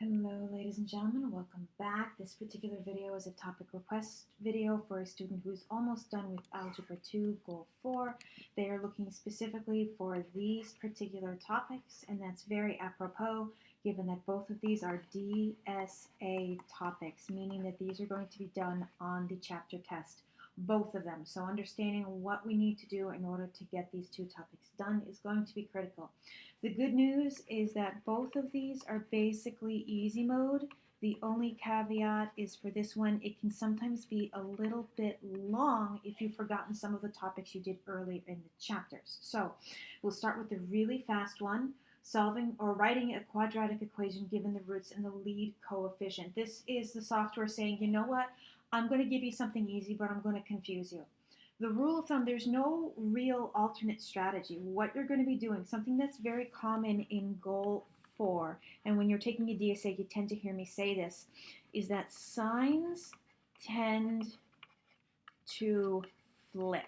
Hello ladies and gentlemen, welcome back. This particular video is a topic request video for a student who's almost done with Algebra 2, Goal 4. They are looking specifically for these particular topics, and that's very apropos given that both of these are DSA topics, meaning that these are going to be done on the chapter test, both of them. So understanding what we need to do in order to get these two topics done is going to be critical. The good news is that both of these are basically easy mode. The only caveat is for this one, it can sometimes be a little bit long if you've forgotten some of the topics you did earlier in the chapters. So we'll start with the really fast one, solving or writing a quadratic equation given the roots and the lead coefficient. This is the software saying, you know what, I'm going to give you something easy, but I'm going to confuse you. The rule of thumb, there's no real alternate strategy. What you're going to be doing, something that's very common in Goal 4, and when you're taking a DSA, you tend to hear me say this, is that signs tend to flip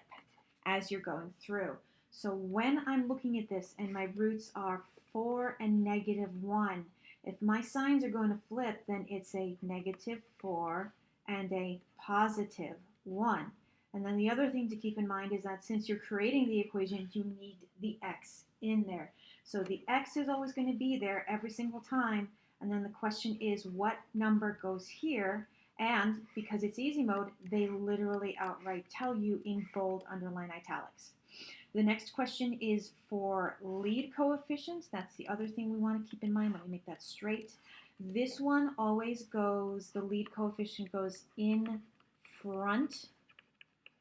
as you're going through. So when I'm looking at this and my roots are 4 and -1, if my signs are going to flip, then it's a -4 and a +1. And then the other thing to keep in mind is that since you're creating the equation, you need the x in there. So the x is always going to be there every single time. And then the question is, what number goes here? And because it's easy mode, they literally outright tell you in bold, underline, italics. The next question is for lead coefficients. That's the other thing we want to keep in mind. Let me make that straight. This one always goes, the lead coefficient goes in front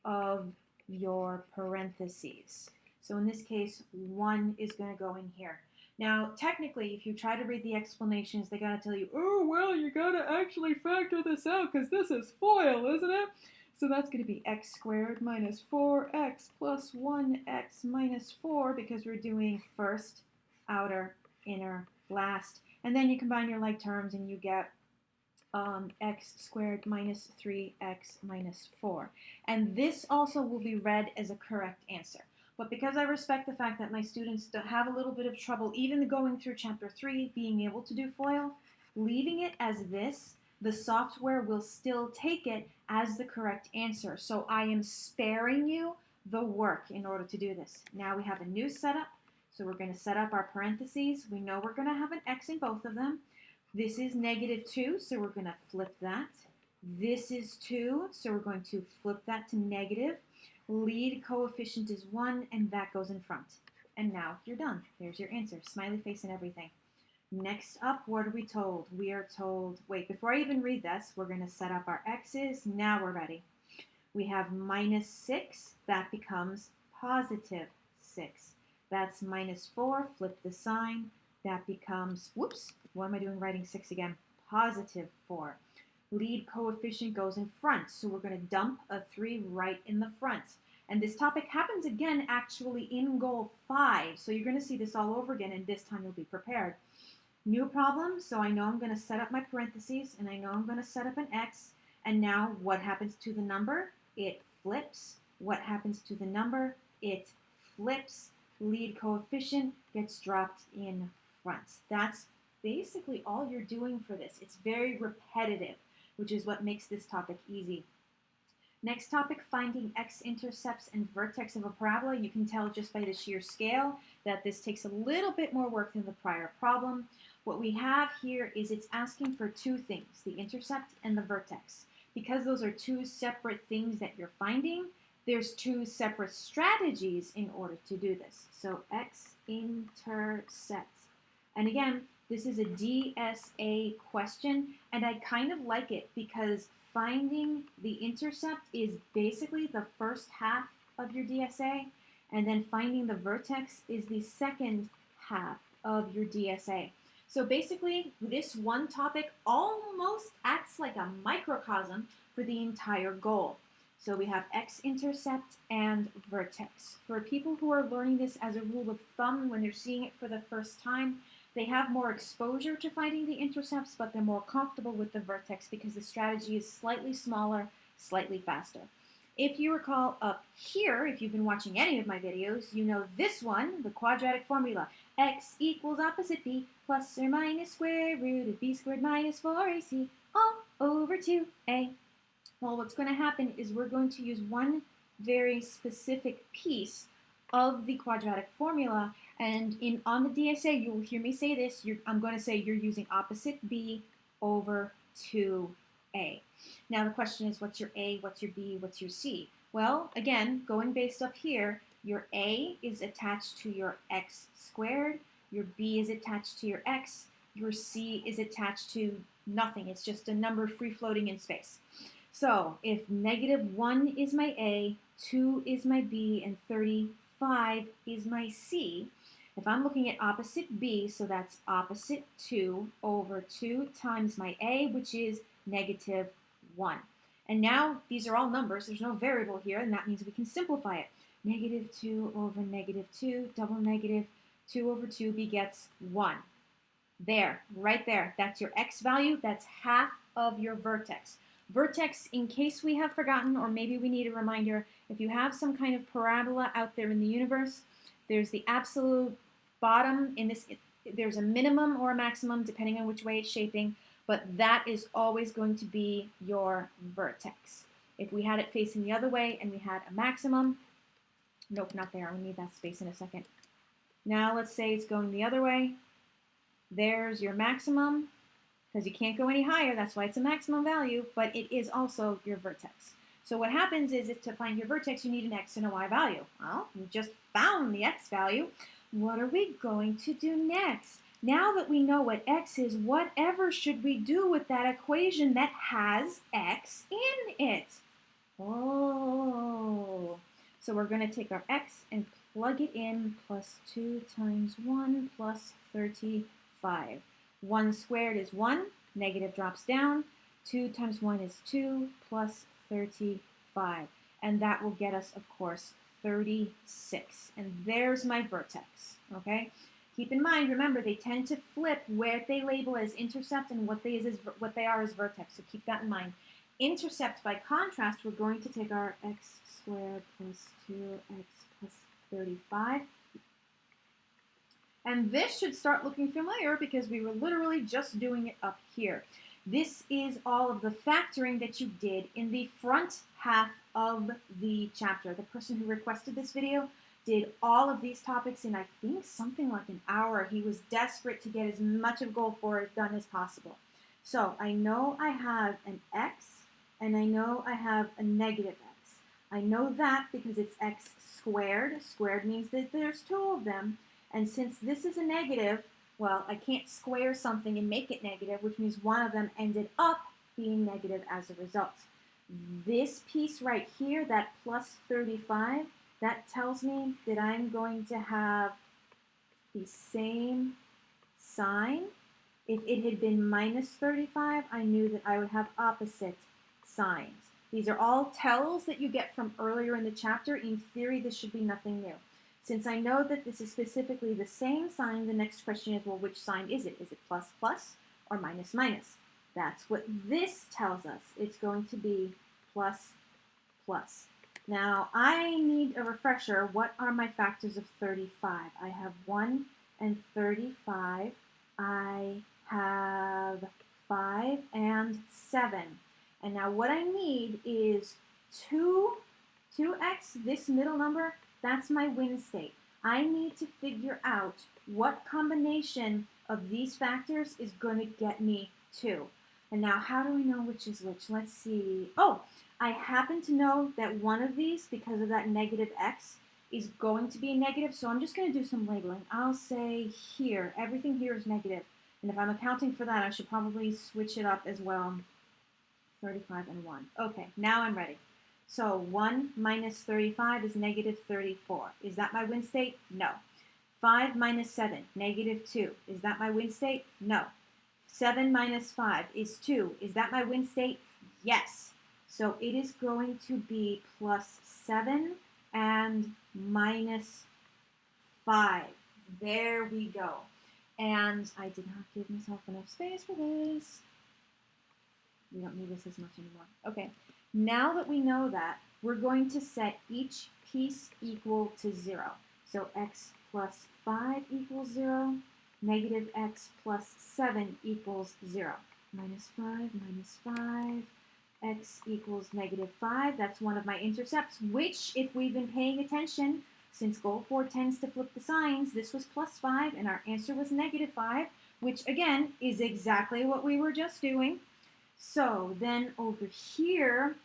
of your parentheses. So in this case, 1 is going to go in here. Now, technically, if you try to read the explanations, they got to tell you, oh, well, you got to actually factor this out because this is FOIL, isn't it? So that's going to be x squared minus 4x plus 1x minus 4 because we're doing first, outer, inner, last. And then you combine your like terms and you get x squared minus 3x minus 4. And this also will be read as a correct answer. But because I respect the fact that my students have a little bit of trouble even going through chapter 3, being able to do FOIL, leaving it as this, the software will still take it as the correct answer. So I am sparing you the work in order to do this. Now we have a new setup. So we're going to set up our parentheses. We know we're going to have an x in both of them. This is -2, so we're going to flip that. This is 2, so we're going to flip that to negative. Lead coefficient is 1, and that goes in front. And now you're done. There's your answer. Smiley face and everything. Next up, what are we told? We are told, wait, before I even read this, we're going to set up our x's. Now we're ready. We have -6. That becomes +6. That's -4. Flip the sign. That becomes, whoops, what am I doing writing 6 again? +4. Lead coefficient goes in front, so we're going to dump a 3 right in the front. And this topic happens again actually in Goal 5, so you're going to see this all over again, and this time you'll be prepared. New problem, so I know I'm going to set up my parentheses, and I know I'm going to set up an x, and now what happens to the number? It flips. What happens to the number? It flips. Lead coefficient gets dropped in front. That's basically all you're doing for this. It's very repetitive, which is what makes this topic easy. Next topic, finding x-intercepts and vertex of a parabola. You can tell just by the sheer scale that this takes a little bit more work than the prior problem. What we have here is it's asking for two things, the intercept and the vertex. Because those are two separate things that you're finding, there's two separate strategies in order to do this. So x-intercepts. And again, this is a DSA question, and I kind of like it because finding the intercept is basically the first half of your DSA, and then finding the vertex is the second half of your DSA. So basically, this one topic almost acts like a microcosm for the entire goal. So we have x-intercept and vertex. For people who are learning this as a rule of thumb when they're seeing it for the first time, they have more exposure to finding the intercepts, but they're more comfortable with the vertex because the strategy is slightly smaller, slightly faster. If you recall up here, if you've been watching any of my videos, you know this one, the quadratic formula. X equals opposite b plus or minus square root of b squared minus 4ac all over 2a. Well, what's going to happen is we're going to use one very specific piece of the quadratic formula, and on the DSA, you will hear me say this. I'm going to say you're using opposite b over 2a. Now the question is, what's your a, what's your b, what's your c? Well, again, going based up here, your a is attached to your x squared, your b is attached to your x, your c is attached to nothing. It's just a number free floating in space. So if -1 is my a, 2 is my b, and 35 is my c, if I'm looking at opposite b, so that's opposite 2 over 2 times my a, which is -1. And now these are all numbers. There's no variable here, and that means we can simplify it. -2 over -2, double negative, 2 over 2 begets 1. There, right there. That's your x value. That's half of your vertex. Vertex, in case we have forgotten, or maybe we need a reminder, if you have some kind of parabola out there in the universe, there's the absolute bottom in this, there's a minimum or a maximum depending on which way it's shaping, but that is always going to be your vertex. If we had it facing the other way and we had a maximum, nope, not there, we need that space in a second. Now let's say it's going the other way. There's your maximum, because you can't go any higher, that's why it's a maximum value, but it is also your vertex. So what happens is, to find your vertex, you need an x and a y value. Well, we just found the x value. What are we going to do next? Now that we know what x is, whatever should we do with that equation that has x in it? Oh, so we're going to take our x and plug it in, plus 2 times 1 plus 35. 1 squared is 1, negative drops down. 2 times 1 is 2 plus 35. And that will get us, of course, 36. And there's my vertex, okay? Keep in mind, remember, they tend to flip where they label as intercept and what they are as vertex, so keep that in mind. Intercept, by contrast, we're going to take our x squared plus 2x plus 35. And this should start looking familiar because we were literally just doing it up here. This is all of the factoring that you did in the front half of the chapter. The person who requested this video did all of these topics in, I think, something like an hour. He was desperate to get as much of goal for it done as possible. So I know I have an x, and I know I have a negative x. I know that because it's x squared. Squared means that there's 2 of them. And since this is a negative, well, I can't square something and make it negative, which means one of them ended up being negative as a result. This piece right here, that plus 35, that tells me that I'm going to have the same sign. If it had been minus 35, I knew that I would have opposite signs. These are all tells that you get from earlier in the chapter. In theory, this should be nothing new. Since I know that this is specifically the same sign, the next question is, well, which sign is it? Is it plus plus or minus minus? That's what this tells us. It's going to be plus plus. Now, I need a refresher. What are my factors of 35? I have 1 and 35. I have 5 and 7. And now what I need is 2x, this middle number, that's my win state. I need to figure out what combination of these factors is going to get me 2. And now how do I know which is which? Let's see. Oh, I happen to know that one of these, because of that negative x, is going to be a negative, so I'm just going to do some labeling. I'll say here, everything here is negative. And if I'm accounting for that, I should probably switch it up as well. 35 and 1. Okay, now I'm ready. So 1 minus 35 is negative 34. Is that my win state? No. 5 minus 7, negative 2. Is that my win state? No. 7 minus 5 is 2. Is that my win state? Yes. So it is going to be plus 7 and minus 5. There we go. And I did not give myself enough space for this. We don't need this as much anymore. Okay, now that we know that, we're going to set each piece equal to 0. So x plus 5 equals 0, negative x plus 7 equals 0. Minus 5, minus 5, x equals negative 5. That's one of my intercepts, which, if we've been paying attention, since goal 4 tends to flip the signs, this was plus 5 and our answer was negative 5, which again is exactly what we were just doing. So then over here,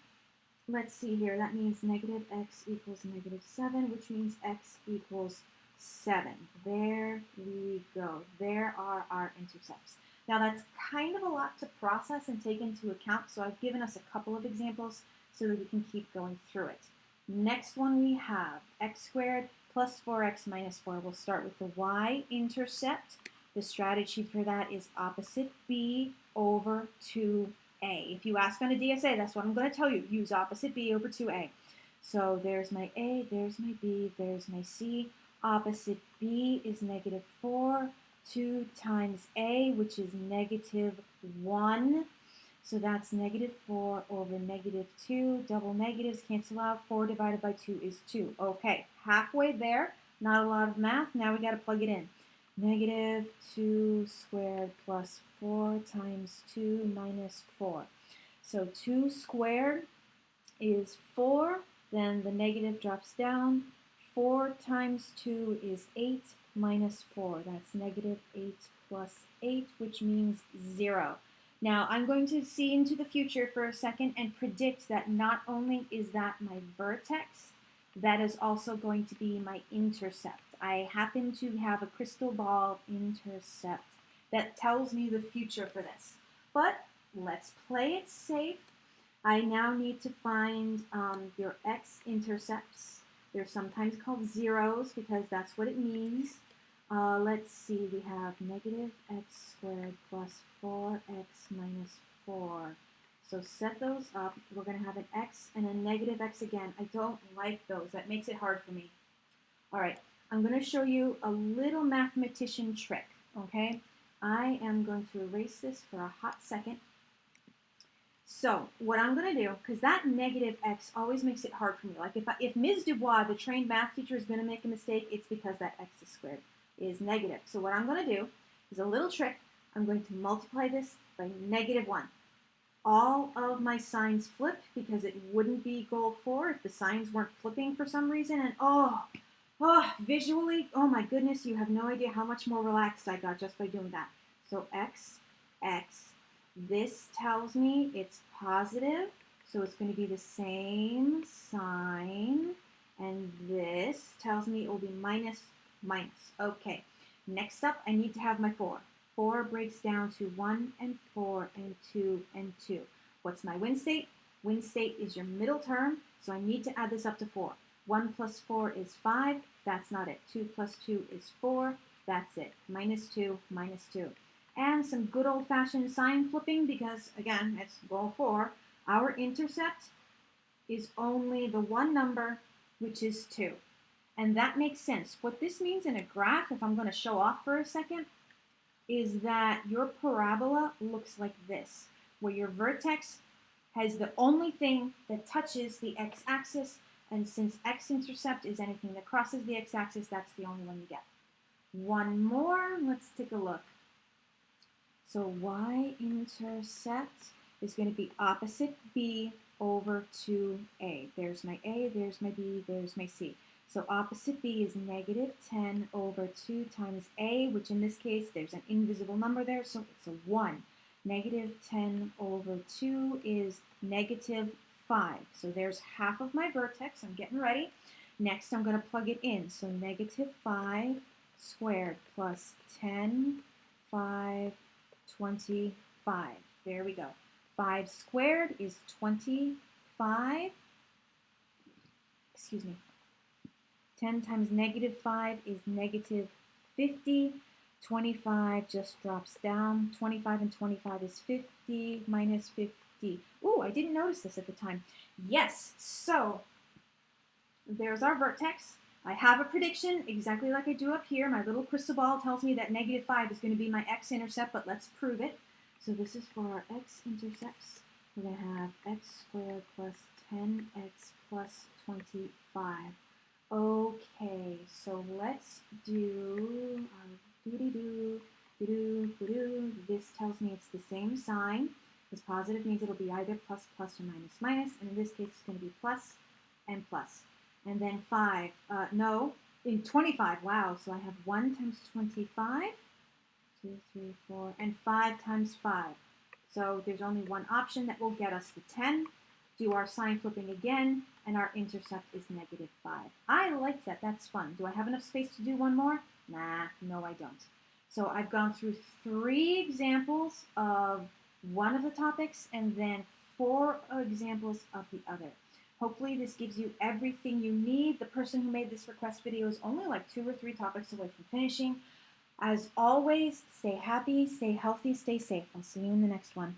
let's see here, that means negative x equals negative 7, which means x equals 7. There we go. There are our intercepts. Now that's kind of a lot to process and take into account, so I've given us a couple of examples so that we can keep going through it. Next one we have x squared plus 4x minus 4. We'll start with the y-intercept. The strategy for that is opposite b over 2a. If you ask on a DSA, that's what I'm going to tell you. Use opposite b over 2a. So there's my a, there's my b, there's my c. Opposite b is negative 4. 2 times a, which is negative 1. So that's negative 4 over negative 2. Double negatives cancel out. 4 divided by 2 is 2. Okay, halfway there. Not a lot of math. Now we got to plug it in. Negative 2 squared plus 4 times 2 minus 4. So 2 squared is 4. Then the negative drops down. 4 times 2 is 8 minus 4. That's negative 8 plus 8, which means 0. Now, I'm going to see into the future for a second and predict that not only is that my vertex, that is also going to be my intercept. I happen to have a crystal ball intercept that tells me the future for this. But let's play it safe. I now need to find your x-intercepts. They're sometimes called zeros because that's what it means. Let's see, we have negative x squared plus 4x minus 4. So set those up. We're going to have an x and a negative x again. I don't like those. That makes it hard for me. All right, I'm going to show you a little mathematician trick, okay? I am going to erase this for a hot second. So what I'm going to do, because that negative x always makes it hard for me. Like if Ms. Dubois, the trained math teacher, is going to make a mistake, it's because that x is squared is negative. So what I'm going to do is a little trick. I'm going to multiply this by negative 1. All of my signs flip because it wouldn't be goal 4 if the signs weren't flipping for some reason. And visually, oh my goodness, you have no idea how much more relaxed I got just by doing that. So x, x. This tells me it's positive, so it's going to be the same sign. And this tells me it will be minus, minus. Okay, next up, I need to have my 4. 4 breaks down to 1 and 4 and 2 and 2. What's my win state? Win state is your middle term, so I need to add this up to 4. 1 plus 4 is 5. That's not it. 2 plus 2 is 4. That's it. Minus 2, minus 2. And some good old-fashioned sign flipping because, again, it's goal 4. Our intercept is only the one number, which is 2. And that makes sense. What this means in a graph, if I'm going to show off for a second, is that your parabola looks like this, where your vertex has the only thing that touches the x-axis, and since x-intercept is anything that crosses the x-axis, that's the only one you get. One more, let's take a look. So y-intercept is going to be opposite b over 2a. There's my a, there's my b, there's my c. So opposite b is negative 10 over 2 times a, which in this case, there's an invisible number there, so it's a 1. Negative 10 over 2 is negative 5. So there's half of my vertex. I'm getting ready. Next, I'm going to plug it in. So negative 5 squared plus 10, 5, 25. There we go. 5 squared is 25. Excuse me. 10 times negative 5 is negative 50. 25 just drops down. 25 and 25 is 50 minus 50. Ooh, I didn't notice this at the time. Yes, so there's our vertex. I have a prediction exactly like I do up here. My little crystal ball tells me that negative 5 is going to be my x-intercept, but let's prove it. So this is for our x-intercepts. we're going to have x squared plus 10x plus 25. Okay, so let's do this tells me it's the same sign, because positive means it'll be either plus, plus, or minus, minus, and in this case it's going to be plus and plus. And then 5, no, in 25, wow, so I have 1 times 25, 2, 3, 4, and 5 times 5. So there's only one option that will get us the 10. Do our sign flipping again, and our intercept is negative 5. I like that. That's fun. Do I have enough space to do one more? Nah, no, I don't. So I've gone through 3 examples of one of the topics and then 4 examples of the other. Hopefully this gives you everything you need. The person who made this request video is only like 2 or 3 topics away from finishing. As always, stay happy, stay healthy, stay safe. I'll see you in the next one.